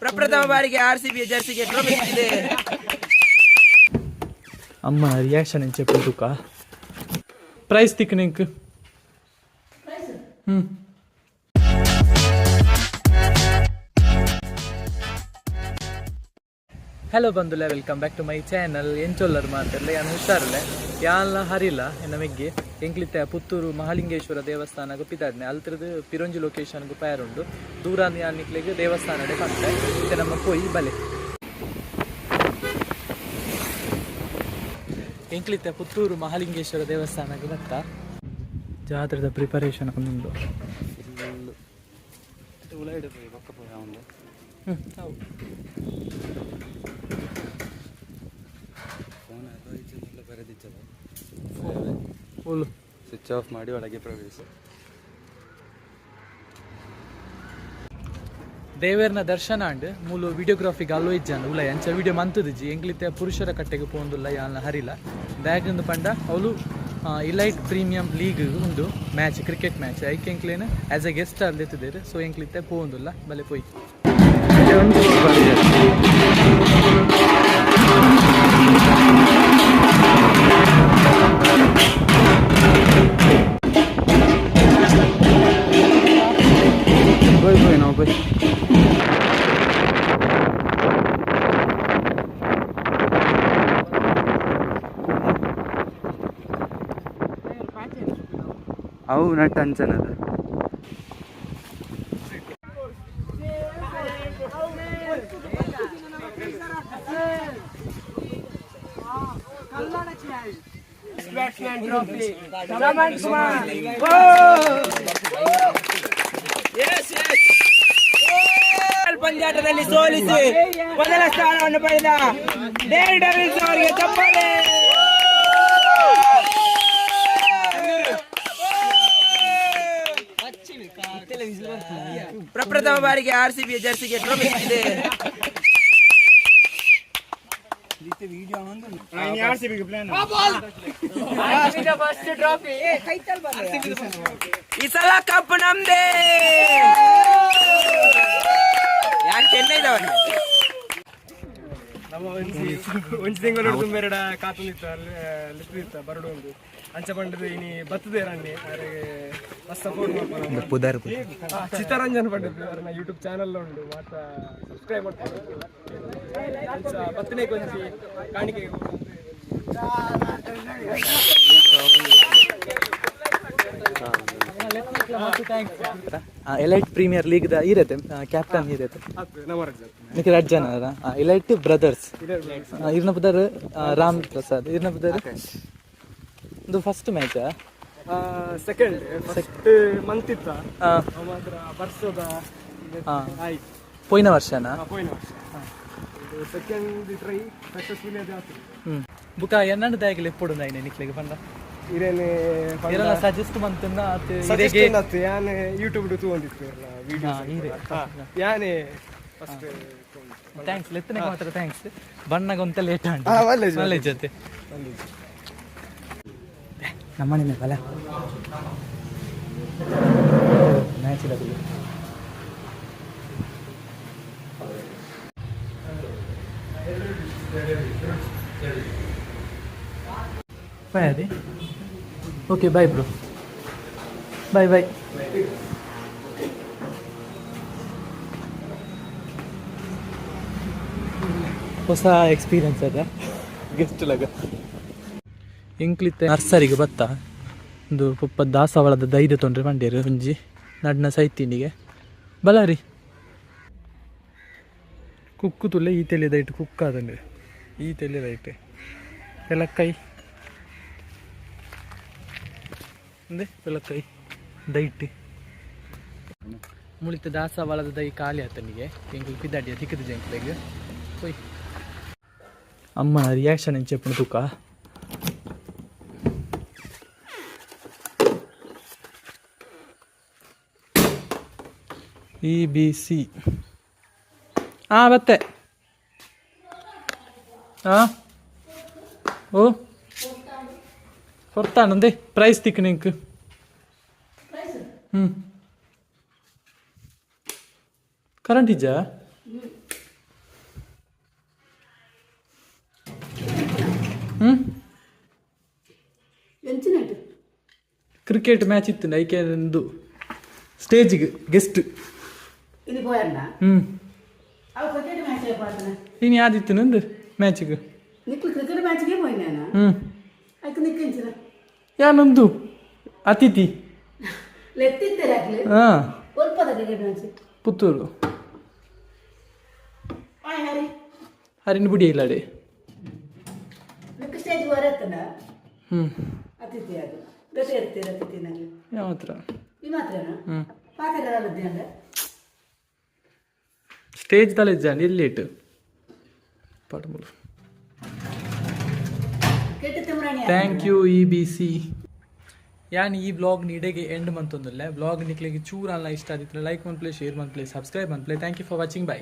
ಪ್ರಪ್ರಥಮ ಬಾರಿಗೆ RCB ಜರ್ಸಿಗೆ trophy ಸಿಕ್ಕಿದೆ. ಅಮ್ಮ ರಿಯಾಕ್ಷನ್ ಏನು చెప్పు ಪ್ರೈಸ್ ತಿಕ್ಕನಿಂಕ್ ಹಲೋ ಬಂಧುಲೆ, welcome back to my channel. ಎಂಚೊಲ್ಲರು ಮಾತಾಡಲೆ ಯಾನು ಹುಷಾರಲೆ ಯಾನ್ಲ ಹರಿಲ್ಲ ನಮಗೆ ಎಂಕ್ಲಿತ್ತೆ ಪುತ್ತೂರು ಮಹಾಲಿಂಗೇಶ್ವರ ದೇವಸ್ಥಾನ ಗುಪ್ಪಿದಾಡ್ನೆ ಅಲ್ತ್ರದ್ದು ಪಿರೊಂಜಿ ಲೊಕೇಶನ್ ಗುಪ್ಪಾರುಂಡು ದೂರಾಂದು ಯಾನಿಕ್ಲೆಗೆ ದೇವಸ್ಥಾನಡೆ ಪಂತೆ ಮತ್ತೆ ನಮ್ಮ ಪೋಯಿ ಬಲೆ ಎಂಕ್ಲಿತ್ತೆ ಪುತ್ತೂರು ಮಹಾಲಿಂಗೇಶ್ವರ ದೇವಸ್ಥಾನಕ್ಕೆ ಬತ್ತ ಜಾತ್ರೆದ ಪ್ರಿಪರೇಷನ್ ಒಂದು ಹೌದು ಸ್ವಿಚ್ ಆಫ್ ಮಾಡಿ ಒಳಗೆ ಪ್ರವೇಶ. ದೇವೇರ್ನ ದರ್ಶನ ಅಂಡ್ ಮೂಲು ವಿಡಿಯೋಗ್ರಾಫಿಗೆ ಅಲ್ಲೋ ಇಜ್ಜಾನ ಉಲ್ಲ ಎಂಚ ವಿಡಿಯೋ ಮಂತದಿಜ್ಜಿ ಎಂಗ್ಲಿತ್ತೆ ಪುರುಷರ ಕಟ್ಟೆಗೆ ಪೋಂದುಲ್ಲ ಯಾನ ಹರಿಲ್ಲ ಬ್ಯಾಗಿಂದು ಪಂಡ ಅವಳು ಇಲೈಟ್ ಪ್ರೀಮಿಯಂ ಲೀಗ್ ಉಂಡು ಮ್ಯಾಚ್ ಕ್ರಿಕೆಟ್ ಮ್ಯಾಚ್ ಐಕೆ ಎಂಕ್ಲೇನು ಆ್ಯಸ್ ಎ ಗೆಸ್ಟ್ ಅಲ್ಲಿ ಎತ್ತಿದ್ದೇವೆ. ಸೊ ಎಂಕ್ಲಿತ್ತೆ ಪೋಂದುಲ್ಲ ಬಲೆ ಪೋಯ್ ಅವು ನಟ್ ಅಂಚನದ ಪಂದ್ಯಾಟದಲ್ಲಿ ಸೋಲಿಸಿ ಮೊದಲ ಸ್ಥಾನವನ್ನು ಪಡೆದ ಡೇರ್ ಡೆವಿಲ್ಸ್ ಅವರಿಗೆ ಚಪ್ಪಾಳೆ. ಪ್ರಪ್ರಥಮ ಬಾರಿಗೆ RCB ಜರ್ಸಿಗೆ ಟ್ರೋಫಿ ಸಿಕ್ಕಿದೆ. ಈ ಸಲ ಕಪ್ ನಮ್ದೇ. ಯಾರು ಚೆನ್ನೈದವನು ನಮ್ಮ ಒಂಜಿ ತಿಂಗಳು ತುಂಬೆರಡ ಕಾತುಂದಿತ್ತ ಲಿಪ್ಪಿತ್ತ ಬರಡು ಒಂದು ಅಂಚ ಪಂಡದು ಇನಿ ಬತ್ತದೇ ರನ್ನಿ ಅವರಿಗೆ ಮಸ್ತ್ ಸಪೋರ್ಟ್ ಮಾಡ್ಕೊಂಡು ಚಿತ್ತರಂಜನ್ ಪಂಡದ್ದು ಅವ್ರನ್ನ ಯೂಟ್ಯೂಬ್ ಚಾನಲ್ ಉಂಡು ಮಾತ ಸಬ್ಸ್ಕ್ರೈಬ್ ಮಾಡ್ತಾರೆ ಅಂಚ ಬತ್ತನೇ ಕೊಂಚಿ ಕಾಣಿಕೆ ಎಲೈಟ್ ಪ್ರೀಮಿಯರ್ ಲೀಗ್ ಇರತ್ತೆ ಕ್ಯಾಪ್ಟನ್ ಇರತ್ತೆ ನಿಖಿಲ್ 8 ಜನ ಎಲೈಟ್ ಬ್ರದರ್ಸ್ ಇರ್ನ ಪುದರ್ ರಾಮ್ ಪ್ರಸಾದ್ ಇರ್ನ ಪುದರ್ ಇದು first match second first month ಇತ್ತ ಮಾತ್ರ ವರ್ಷದ ಪೋಯ್ನ ವರ್ಷನಾ ಪೋಯ್ನ ವರ್ಷ ಸೆಕೆಂಡ್ ಟ್ರೈ ಸಕ್ಸಸ್ಫುಲ್ ಆಯ್ತು. ಬುಕ ಎನ್ನಂಡು ದಾಗಿಲೆ ಎಪ್ಪಡು ನಾಯಿನೆ ನಿಕ್ಲೆಗೆ ಪಂಡ ಇರೇನೆ ಇರಲ್ಲ ಸಜೆಸ್ಟ್ ಮಂತನ್ನ ಸಜೆಸ್ಟ್ ಆತು ಯಾನೆ ಯೂಟ್ಯೂಬ್ ಡು ತಗೊಂಡಿತ್ತು ವಿಡಿಯೋ ಯಾನೆ ಫಸ್ಟ್ ಥ್ಯಾಂಕ್ಸ್ ಲೆತ್ತನೆ ಮಾತ್ರ ಥ್ಯಾಂಕ್ಸ್ ಬಣ್ಣಗ ಒಂತ ಲೇಟ್ ಆಂಟ ಒಳ್ಳೆ ಜೊತೆ ನಮ್ಮನೆ ಬಲ ಮ್ಯಾಚ್ ಇಲ್ಲ ಬಾಯ್ ಅದೇ ಓಕೆ ಬಾಯ್ ಬ್ರೋ ಬಾಯ್ ಬಾಯ್. ಹೊಸ ಎಕ್ಸ್ಪೀರಿಯನ್ಸ್ ಅದ ಗೆಸ್ಟ್ ಲಗ ಎಂಕ್ಲಿತ್ತೆ ನರ್ಸರಿಗೆ ಬತ್ತ ಒಂದು ಪುಪ್ಪ ದಾಸವಾಳದ ಧೈರ್ಯ ತೊಂದರೆ ಮಂಡ್ಯರು ಒಂಜಿ ನಡ್ನ ಸೈತಿನಿಗೆ ಬಲಾರಿ ಕುಕ್ಕು ತುಳ್ಳೆ ಈ ತೆಲೆ ದೈಟ್ ಕುಕ್ಕ ಅದಂಗೆ ಈ ತೆಲೆ ದೈಟ್ ಎಲಕ್ಕೈ ಅಂದೆ ಎಲಕ್ಕೈ ದೈಟ್ ಮುಳಿತ ದಾಸವಾಳದ ದೈ ಖಾಲಿ ಆತನಿಗೆ ಎಂಕ್ಲು ಪಿದ್ದಾಡಿಯ ತಿಕ್ಕದ ಜಂಕ್ಲೆಗೆ ಹೋಯ್ ಅಮ್ಮ ರಿಯಾಕ್ಷನ್ ಏನು చెప్పు ತೂಕ EBC ಬತ್ತೆ ಓ ಕೊಡ್ತಾನಂದೆ ಪ್ರೈಸ್ ತಿಕ್ಕ ನಿಂಕ್ ಕರೆಂಟ್ ಇಜ್ಜ ಕ್ರಿಕೆಟ್ ಮ್ಯಾಚ್ ಇತ್ತು ಐಕೆ ಒಂದು ಸ್ಟೇಜಿಗೆ ಗೆಸ್ಟ್ ನೀನು ಯಾವ್ದಿತ್ತು ನಂದು ಮ್ಯಾಚಿಗೆ ಯಾನೊಂದು ಅತಿಥಿ ಹಾಂ ಪುತ್ತೂರು ಹರಿನ ಬಿಡಿ ಇಲ್ಲಡೆ ಯಾವ ಹತ್ರ ಸ್ಟೇಜ್ ತಲೆ ಇದ್ದಾನೆ ಎಲ್ಲಿಟ್ಟು ಪಡಮೂಲು ಥ್ಯಾಂಕ್ ಯು EBC ಯಾನ್ ಈ ಬ್ಲಾಗ್ ನೀಡೆಗೆ ಎಂಡ್ ಮಂತೊಂದುಲ್ಲೆ ಬ್ಲಾಗ್ ನಿಕ್ಲಿಗೆ ಚೂರಲ್ಲ ಇಷ್ಟ ಆದಿತ್ತು ಲೈಕ್ ಮನ್ಪ್ಲೆ ಶೇರ್ ಮನ್ಪ್ಲೆ ಸಬ್ಸ್ಕ್ರೈಬ್ ಮನ್ಪ್ಲೆ thank you for watching by